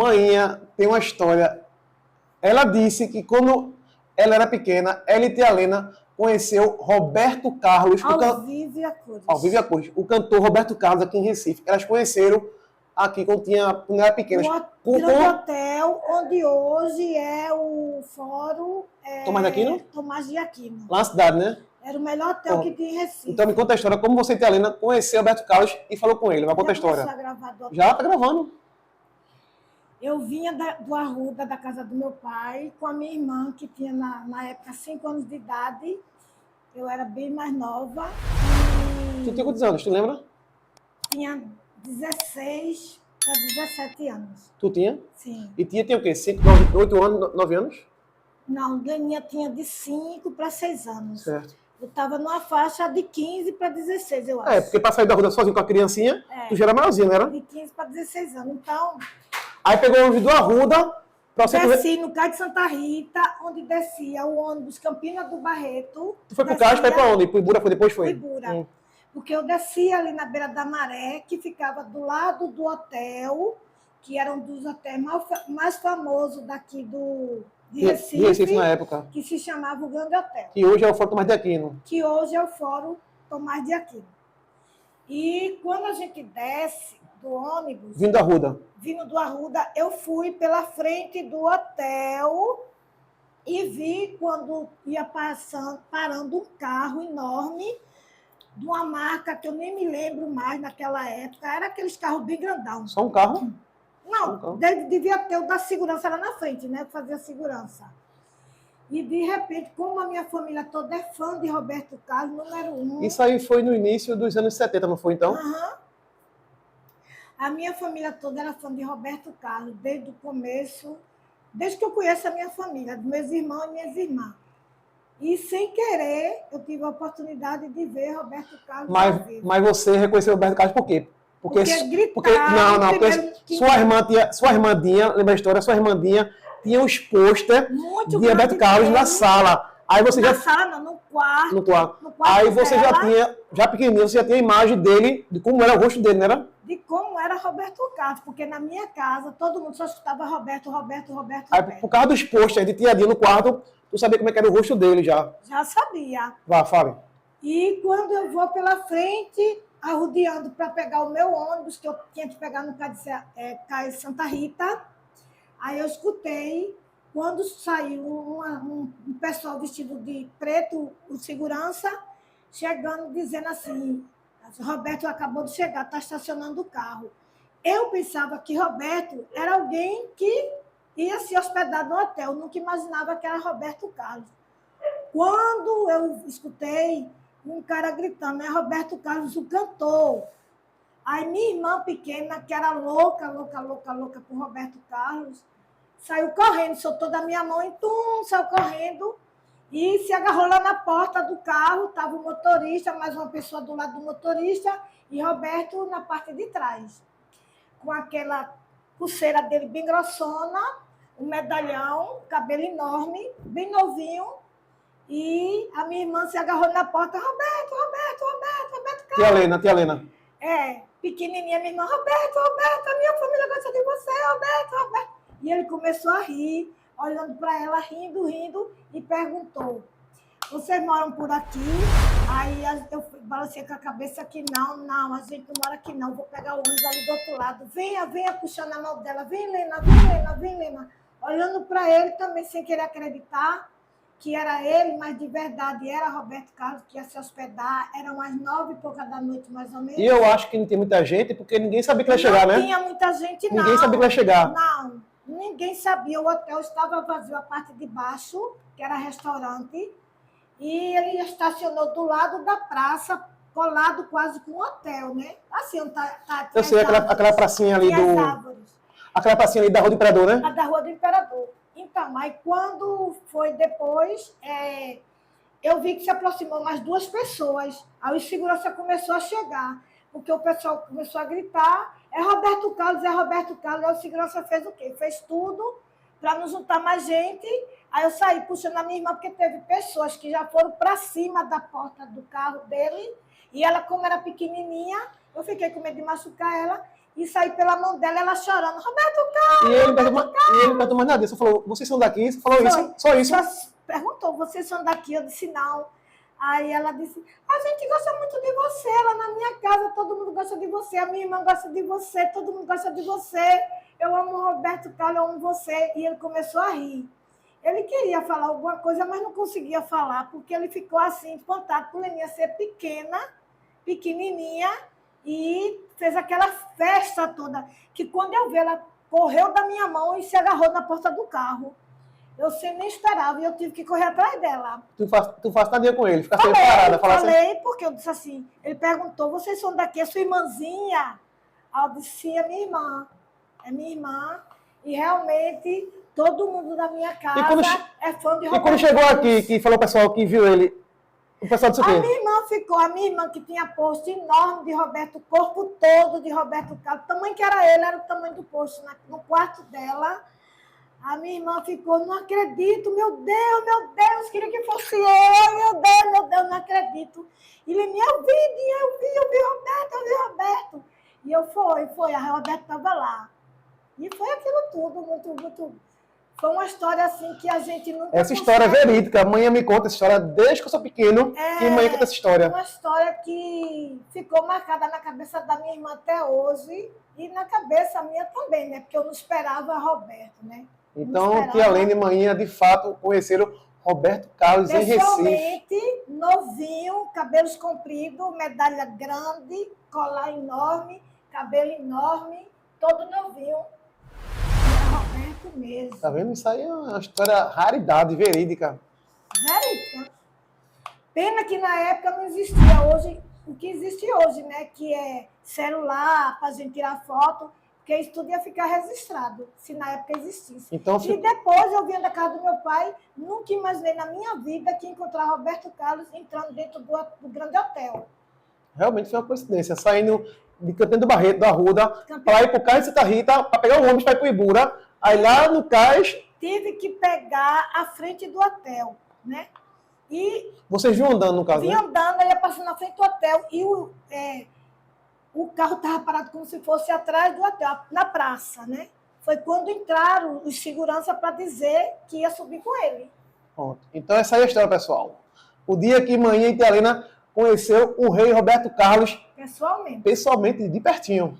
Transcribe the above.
Maninha tem uma história. Ela disse que quando ela era pequena, ela e tia Helena conheceu Roberto Carlos, Ao vivo e a cores. ao vivo e a cores, o cantor Roberto Carlos aqui em Recife. Elas conheceram aqui quando era pequenas. No grande hotel, onde hoje é o Fórum Tomás de Aquino? Tomás de Aquino. Lá na cidade, né? Era o melhor hotel que tinha em Recife. Então me conta a história, como você e tia Helena conheceu Roberto Carlos e falou com ele. Vai contar a história. Já começou a gravar do hotel? Já tá gravando. Eu vinha do Arruda, da casa do meu pai, com a minha irmã, que tinha na época 5 anos de idade. Eu era bem mais nova. Tu tinha quantos anos, tu lembra? Tinha 16 para 17 anos. Tu tinha? Sim. E tinha o quê? 8 anos, 9 anos? Não, Leninha tinha de 5 para 6 anos. Certo. Eu estava numa faixa de 15 para 16, eu acho. Porque para sair da rua sozinho com a criancinha, tu já era maiorzinha, não era? De 15 para 16 anos. Então, aí pegou o ônibus do Arruda para você... desci no Cais de Santa Rita, onde descia o ônibus Campina do Barreto. Tu foi pro Cais para ir para onde? Pro Ibura foi depois? Foi? Ibura. Porque eu descia ali na beira da maré, que ficava do lado do hotel, que era um dos hotéis mais famosos daqui de Recife. De Recife na época. Que se chamava o Grande Hotel. Que hoje é o Fórum Tomás de Aquino. Que hoje é o Fórum Tomás de Aquino. E quando a gente desce do ônibus... Vindo do Arruda, eu fui pela frente do hotel e vi quando ia parando um carro enorme de uma marca que eu nem me lembro mais naquela época. Era aqueles carros bem grandão. Só um carro? Não, devia ter o da segurança lá na frente, né? Fazia segurança. E, de repente, como a minha família toda é fã de Roberto Carlos, número 1... Isso aí foi no início dos anos 70, não foi, então? Aham. A minha família toda era fã de Roberto Carlos, desde o começo, desde que eu conheço a minha família, dos meus irmãos e minhas irmãs. E, sem querer, eu tive a oportunidade de ver Roberto Carlos ao vivo. Mas você reconheceu o Roberto Carlos por quê? Porque gritaram, porque sua irmãzinha, lembra a história? Sua irmãzinha tinha os pôster de Roberto Carlos na sala. Aí você na sala, não, no quarto. No quarto aí você dela, já pequenininho, você já tinha a imagem dele, de como era o rosto dele, não era? De como era Roberto Carlos, porque na minha casa todo mundo só escutava Roberto. Aí, por causa dos pôsteres de tia-dinha no quarto, tu sabia como é que era o rosto dele já? Já sabia. Vá, fale. E quando eu vou pela frente, arrodeando para pegar o meu ônibus, que eu tinha que pegar no Cais Santa Rita, aí eu escutei, quando saiu um pessoal vestido de preto, o segurança, chegando, dizendo assim: Roberto acabou de chegar, está estacionando o carro. Eu pensava que Roberto era alguém que ia se hospedar no hotel, eu nunca imaginava que era Roberto Carlos. Quando eu escutei um cara gritando: é Roberto Carlos, o cantor. Aí minha irmã pequena, que era louca por Roberto Carlos, saiu correndo, soltou da minha mão e saiu correndo e se agarrou lá na porta do carro. Estava o motorista, mais uma pessoa do lado do motorista e Roberto na parte de trás, com aquela pulseira dele bem grossona, um medalhão, cabelo enorme, bem novinho. E a minha irmã se agarrou na porta: Roberto Carlos. Tia Helena. Pequenininha, minha irmã: Roberto, a minha família gosta de você, Roberto. E ele começou a rir, olhando para ela, rindo, e perguntou: vocês moram por aqui? Aí eu balancei com a cabeça que não, a gente não mora aqui não, vou pegar o ônibus ali do outro lado. Venha, puxando a mão dela: vem, Lena. Olhando para ele também, sem querer acreditar que era ele, mas de verdade era Roberto Carlos que ia se hospedar. Eram umas 9 e pouca da noite, mais ou menos. E eu acho que não tem muita gente, porque ninguém sabia que ia chegar, né? Não tinha muita gente, não. Ninguém sabia que ia chegar. Não, ninguém sabia. O hotel estava vazio, a parte de baixo, que era restaurante, e ele estacionou do lado da praça, colado quase com o hotel, né? Assim, eu sei, aquela pracinha ali do... árvores. Aquela pracinha ali da Rua do Imperador, né? A da Rua do Imperador. Então, aí quando foi depois, eu vi que se aproximou mais 2 pessoas. Aí o segurança começou a chegar, porque o pessoal começou a gritar: é Roberto Carlos. Aí o segurança fez o quê? Fez tudo para não juntar mais gente. Aí eu saí puxando a minha irmã, porque teve pessoas que já foram para cima da porta do carro dele, e ela, como era pequenininha, eu fiquei com medo de machucar ela, e saí pela mão dela, ela chorando. Roberto E ele não perguntou mais nada. Ele só falou, vocês são daqui? Você falou isso? Só isso? Só perguntou, vocês são daqui? Eu disse, não. Aí ela disse, a gente gosta muito de você, lá na minha casa todo mundo gosta de você, a minha irmã gosta de você, todo mundo gosta de você. Eu amo o Roberto Carlos, eu amo você. E ele começou a rir. Ele queria falar alguma coisa, mas não conseguia falar, porque ele ficou assim, espantado por Leninha ser pequenininha, e fez aquela festa toda, que quando eu vi, ela correu da minha mão e se agarrou na porta do carro. Eu sem nem esperava, e eu tive que correr atrás dela. Tu faz tadinha com ele, fica parada. Falei, assim. Porque eu disse assim, ele perguntou, vocês são daqui, é sua irmãzinha? Aí eu disse, sim, é minha irmã. É minha irmã, e realmente todo mundo da minha casa é fã de Roberto. E quando chegou aqui, que falou o pessoal que viu ele, o pessoal disse o quê? A minha irmã que tinha posto enorme de Roberto, o corpo todo de Roberto Carlos, o tamanho que era ele, era o tamanho do posto no quarto dela. A minha irmã ficou, não acredito, meu Deus, queria que fosse eu, meu Deus, não acredito. E ele me eu vi Roberto. E eu a Roberto estava lá. E foi aquilo tudo, muito. Foi uma história assim que a gente nunca. Essa história é verídica. A mãe me conta essa história desde que eu sou pequeno. Que a mãe conta essa história. Uma história que ficou marcada na cabeça da minha irmã até hoje. E na cabeça minha também, né? Porque eu não esperava Roberto, né? Então, tia Lene e manhã, de fato, conheceram Roberto Carlos em Recife. Pessoalmente, novinho, cabelos compridos, medalha grande, colar enorme, cabelo enorme, todo novinho. Era Roberto mesmo. Tá vendo? Isso aí é uma história raridade, verídica. Verídica. Pena que na época não existia hoje, o que existe hoje, né? Que é celular, para a gente tirar foto. Porque isso tudo ia ficar registrado, se na época existisse. Então, e depois, eu vinha da casa do meu pai, nunca imaginei na minha vida que ia encontrar Roberto Carlos entrando dentro do grande hotel. Realmente foi uma coincidência. Saindo de Campina do Barreto, da Arruda, para ir para o Cais de Santa Rita, para pegar o ônibus para ir para o Ibura. Aí lá no Cais... Tive que pegar a frente do hotel, né? E... Vocês vinham andando, no caso, vinha andando, eu ia passando na frente do hotel e o carro estava parado como se fosse atrás do hotel, na praça, né? Foi quando entraram os seguranças para dizer que ia subir com ele. Pronto. Então essa é a história, pessoal. O dia que manhã e tia Helena conheceu o rei Roberto Carlos Pessoalmente. Pessoalmente, de pertinho.